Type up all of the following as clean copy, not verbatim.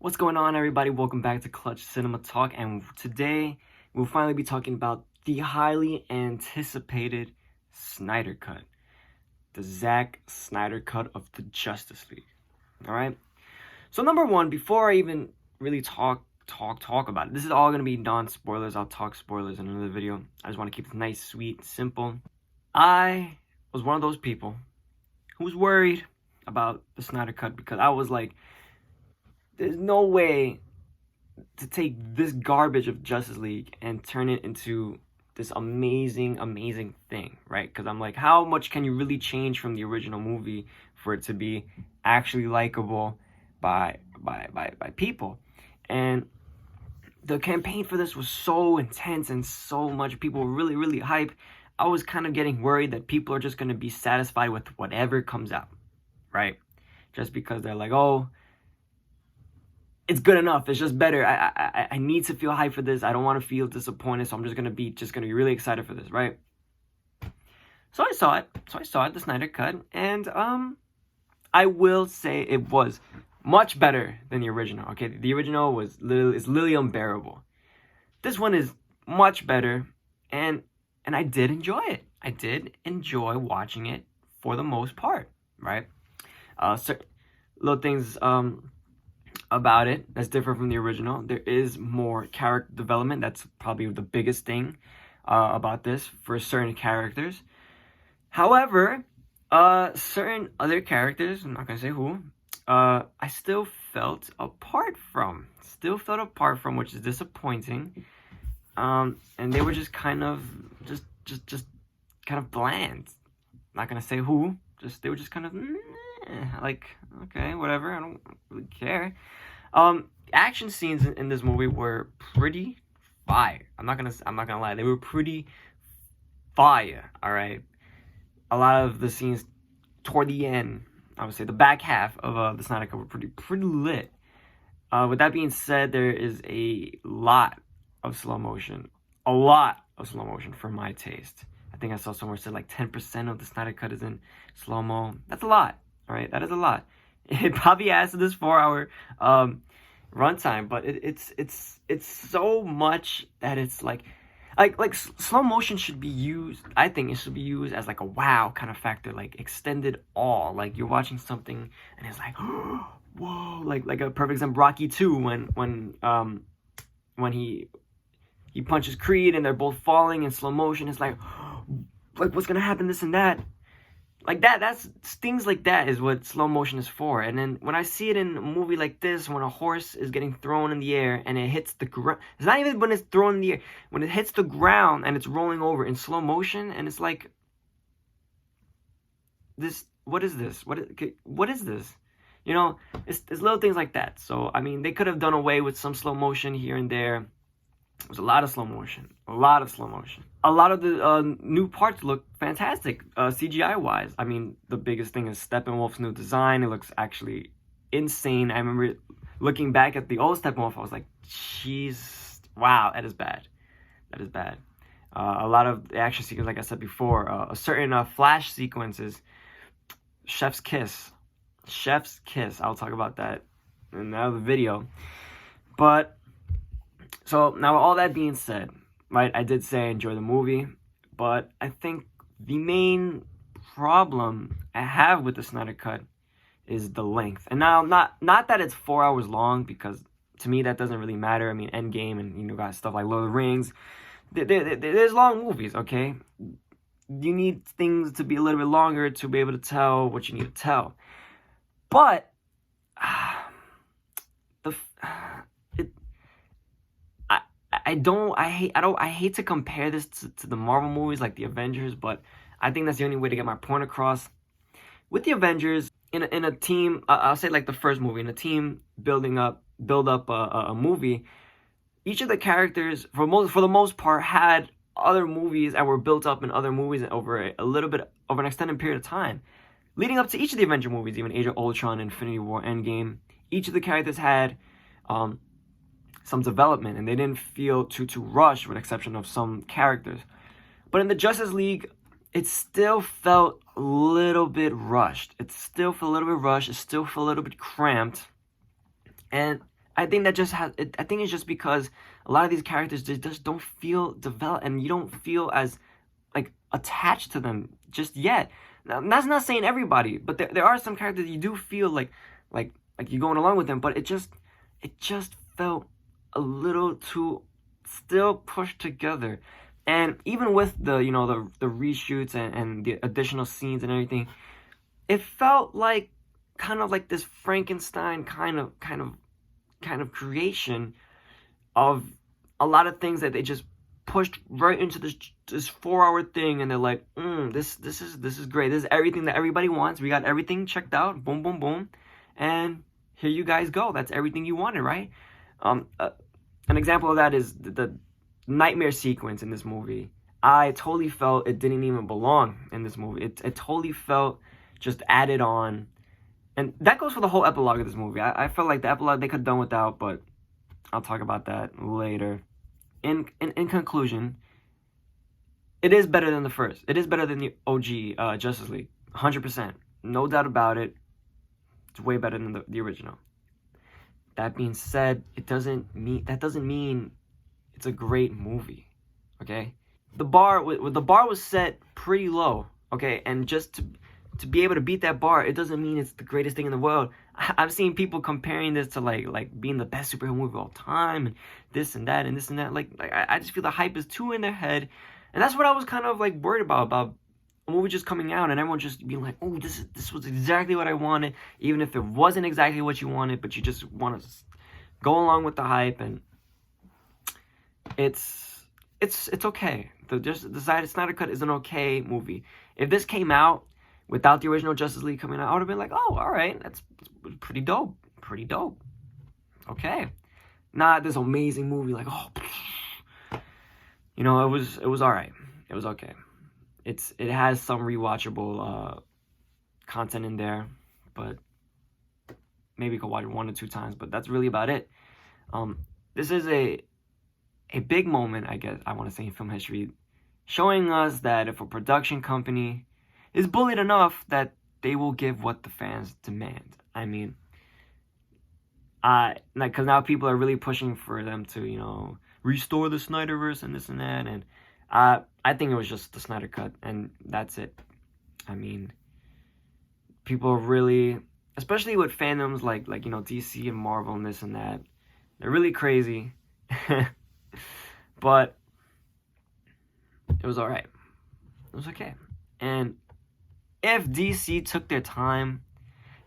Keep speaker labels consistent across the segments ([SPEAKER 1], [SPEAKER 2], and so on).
[SPEAKER 1] What's going on, everybody? Welcome back to Clutch Cinema Talk, and today we'll finally be talking about the highly anticipated Snyder Cut, the Zack Snyder Cut of the Justice League. All right. So number one, before I even really talk about it, this is all gonna be non-spoilers. I'll talk spoilers in another video. I just want to keep it nice, sweet, simple. I was one of those people who was worried about the Snyder Cut because I was like, there's no way to take this garbage of Justice League and turn it into this amazing thing, right? Because I'm like, how much can you really change from the original movie for it to be actually likable by people? And the campaign for this was so intense and so much people were really hyped. I was kind of getting worried that people are just going to be satisfied with whatever comes out, right? Just because they're like, oh, it's good enough. It's just better. I need to feel hyped for this. I don't want to feel disappointed, so I'm just gonna be really excited for this, right? So I saw it, the Snyder Cut, and I will say it was much better than the original. Okay, the original is literally unbearable. This one is much better, and I did enjoy it. I did enjoy watching it for the most part, right? Little things about it that's different from the original. There is more character development. That's probably the biggest thing about this for certain characters. However, certain other characters, I'm not gonna say who, I still felt apart from, which is disappointing. And they were just kind of kind of bland. I'm not gonna say who. They were just kind of like, okay, whatever. I don't really care. Action scenes in this movie were pretty fire. I'm not gonna lie. They were pretty fire. All right. A lot of the scenes toward the end, I would say the back half of the Snyder Cut were pretty lit. With that being said, there is a lot of slow motion. A lot of slow motion for my taste. I think I saw somewhere said like 10% of the Snyder Cut is in slow-mo. That's a lot. All right, that is a lot. It probably adds to this 4-hour runtime, but it's so much that it's like slow motion should be used. I think it should be used as like a wow kind of factor, like extended awe. Like you're watching something and it's like, whoa, like a perfect example, Rocky 2 when he punches Creed and they're both falling in slow motion. It's like what's gonna happen, this and that. Like that's things like that is what slow motion is for. And then when I see it in a movie like this, when a horse is getting thrown in the air and it hits the ground, it's not even when it's thrown in the air, when it hits the ground and it's rolling over in slow motion, and it's like, what is this? What is this? You know, it's little things like that. So I mean, they could have done away with some slow motion here and there. There's a lot of slow motion. A lot of the new parts look fantastic, CGI wise. I mean, the biggest thing is Steppenwolf's new design. It looks actually insane. I remember looking back at the old Steppenwolf, I was like, jeez, wow, that is bad. That is bad. A lot of the action sequences, like I said before, a certain flash sequences, Chef's Kiss. I'll talk about that in another video. But so now, all that being said, right, I did say I enjoy the movie, but I think the main problem I have with the Snyder Cut is the length. And now, not that it's 4 hours long, because to me that doesn't really matter. I mean, Endgame and got stuff like Lord of the Rings. There's long movies, okay? You need things to be a little bit longer to be able to tell what you need to tell. But I hate to compare this to the Marvel movies like the Avengers, but I think that's the only way to get my point across. With the Avengers, in a team, I'll say like the first movie, in a team build up a movie, each of the characters for the most part had other movies and were built up in other movies over a little bit of an extended period of time. Leading up to each of the Avenger movies, even Age of Ultron, Infinity War, Endgame, each of the characters had some development, and they didn't feel too rushed, with the exception of some characters. But in the Justice League, it still felt a little bit rushed. It still felt a little bit cramped. And I think that just has. I think it's just because a lot of these characters just don't feel developed, and you don't feel as like attached to them just yet. Now, that's not saying everybody, but there are some characters you do feel like you're going along with them, but it just felt a little too still pushed together. And even with the the reshoots and the additional scenes and everything, it felt like kind of like this Frankenstein kind of creation of a lot of things that they just pushed right into this 4-hour thing, and they're like, this is great. This is everything that everybody wants. We got everything checked out. Boom, boom, boom, and here you guys go. That's everything you wanted, right? An example of that is the nightmare sequence in this movie. I totally felt it didn't even belong in this movie. It totally felt just added on. And that goes for the whole epilogue of this movie. I felt like the epilogue they could have done without, but I'll talk about that later. In conclusion, it is better than the first. It is better than the OG Justice League. 100%. No doubt about it. It's way better than the original. That being said, that doesn't mean it's a great movie. Okay? The bar was set pretty low, okay? And just to be able to beat that bar, it doesn't mean it's the greatest thing in the world. I've seen people comparing this to like being the best superhero movie of all time, and this and that and this and that. Like I just feel the hype is too in their head, and that's what I was kind of like worried about a movie just coming out and everyone just being like, oh, this was exactly what I wanted, even if it wasn't exactly what you wanted, but you just want to go along with the hype, and it's okay. The Snyder Cut is an okay movie. If this came out without the original Justice League coming out, I would have been like, oh, all right, that's pretty dope. Pretty dope. Okay. Not this amazing movie, like, oh, it was all right. It was okay. It has some rewatchable content in there, but maybe you could watch it 1 or 2 times, but that's really about it. This is a big moment, I guess I want to say, in film history, showing us that if a production company is bullied enough, that they will give what the fans demand. I mean, because now people are really pushing for them to, restore the Snyderverse and this and that, and I think it was just the Snyder Cut, and that's it. I mean, people are really, especially with fandoms like DC and Marvel and this and that, they're really crazy. But it was all right. It was okay. And if DC took their time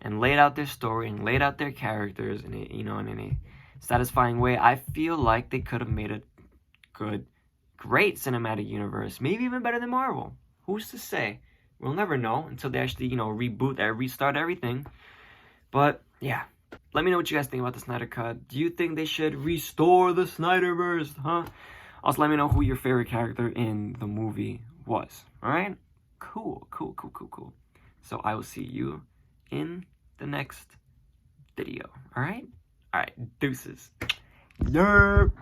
[SPEAKER 1] and laid out their story and laid out their characters in a satisfying way, I feel like they could have made a great cinematic universe, maybe even better than Marvel. Who's to say? We'll never know until they actually, restart everything. But yeah, let me know what you guys think about the Snyder Cut. Do you think they should restore the Snyderverse? Huh? Also, let me know who your favorite character in the movie was. All right? Cool. So I will see you in the next video. All right? All right. Deuces. Yerp.